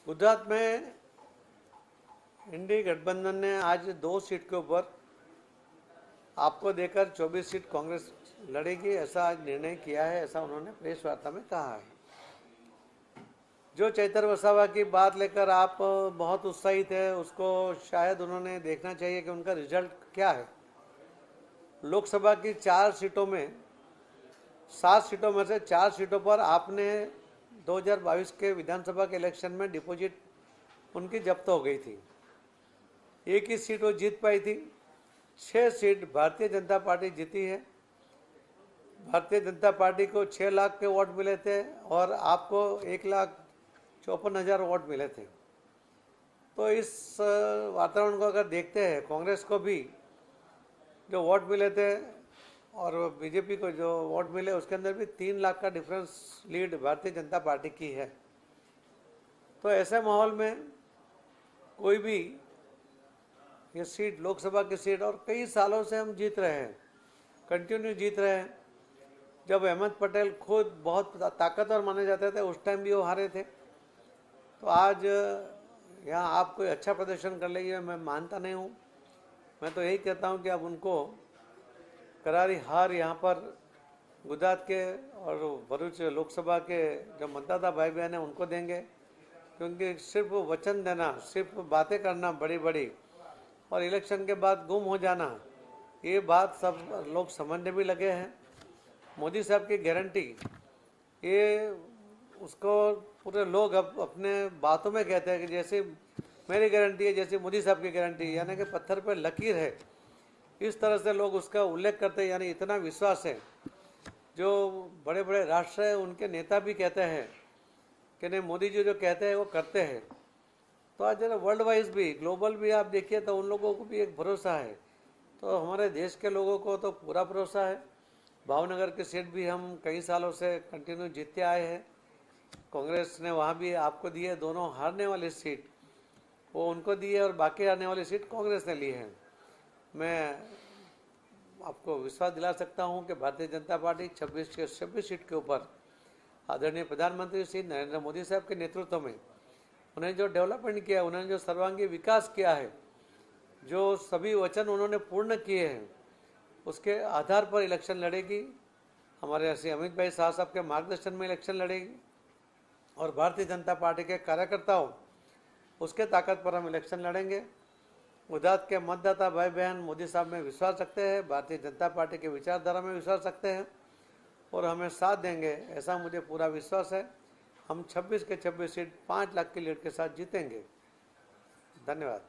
गुजरात में इंडी गठबंधन ने आज 2 सीट के ऊपर आपको देकर 24 सीट कांग्रेस लड़ेगी, ऐसा आज निर्णय किया है। ऐसा उन्होंने प्रेस वार्ता में कहा है। जो चैतर वसावा की बात लेकर आप बहुत उत्साहित है, उसको शायद उन्होंने देखना चाहिए कि उनका रिजल्ट क्या है। लोकसभा की 4 सीटों में 7 सीटों में से 4 सीटों पर आपने 2022 के विधानसभा के इलेक्शन में डिपॉजिट उनकी जब्त हो गई थी। एक ही सीट वो जीत पाई थी। 6 सीट भारतीय जनता पार्टी जीती है। भारतीय जनता पार्टी को 6 लाख के वोट मिले थे और आपको 1,54,000 वोट मिले थे। तो इस वातावरण को अगर देखते हैं, कांग्रेस को भी जो वोट मिले थे और बीजेपी को जो वोट मिले, उसके अंदर भी 3 लाख का difference lead Bharatiya Janata party की है। तो ऐसे माहौल में कोई भी ये सीट, लोकसभा की सीट, और कई सालों से हम जीत रहे हैं, कंटिन्यू जीत रहे हैं। जब अहमद पटेल खुद बहुत ताकतवर माने जाते थे, उस टाइम भी वो हारे थे। तो आज यहाँ आप कोई अच्छा प्रदर्शन कर लेंगे, मैं मानता नहीं हूँ। मैं तो यही कहता हूँ कि अब उनको करारी हार यहाँ पर गुजरात के और भरूच लोकसभा के जो मतदाता भाई बहन हैं उनको देंगे, क्योंकि सिर्फ वचन देना, सिर्फ बातें करना बड़ी बड़ी और इलेक्शन के बाद गुम हो जाना, ये बात सब लोग समझने भी लगे हैं। मोदी साहब की गारंटी, ये उसको पूरे लोग अब अपने बातों में कहते हैं कि जैसे मेरी गारंटी है, जैसे मोदी साहब की गारंटी, यानी कि पत्थर पर लकीर है, इस तरह से लोग उसका उल्लेख करते हैं। यानी इतना विश्वास है। जो बड़े बड़े राष्ट्र हैं उनके नेता भी कहते हैं कि नहीं, मोदी जी जो कहते हैं वो करते हैं। तो आज जरा वर्ल्ड वाइज भी, ग्लोबल भी आप देखिए तो उन लोगों को भी एक भरोसा है। तो हमारे देश के लोगों को तो पूरा भरोसा है। भावनगर की सीट भी हम कई सालों से कंटिन्यू जीतते आए हैं। कांग्रेस ने वहाँ भी आपको दी है। दोनों हारने वाली सीट वो उनको दी है और बाकी हारने वाली सीट कांग्रेस ने ली है। मैं आपको विश्वास दिला सकता हूँ कि भारतीय जनता पार्टी 26 सीट के ऊपर आदरणीय प्रधानमंत्री श्री नरेंद्र मोदी साहब के नेतृत्व में उन्हें जो डेवलपमेंट किया, उन्होंने जो सर्वांगीण विकास किया है, जो सभी वचन उन्होंने पूर्ण किए हैं, उसके आधार पर इलेक्शन लड़ेगी। हमारे श्री अमित भाई शाह साहब के मार्गदर्शन में इलेक्शन लड़ेगी और भारतीय जनता पार्टी के कार्यकर्ताओं, उसके ताकत पर हम इलेक्शन लड़ेंगे। गुजरात के मतदाता भाई बहन मोदी साहब में विश्वास रखते हैं, भारतीय जनता पार्टी के विचारधारा में विश्वास रखते हैं और हमें साथ देंगे, ऐसा मुझे पूरा विश्वास है। हम 26 के 26 सीट 5 लाख की लीड के साथ जीतेंगे। धन्यवाद।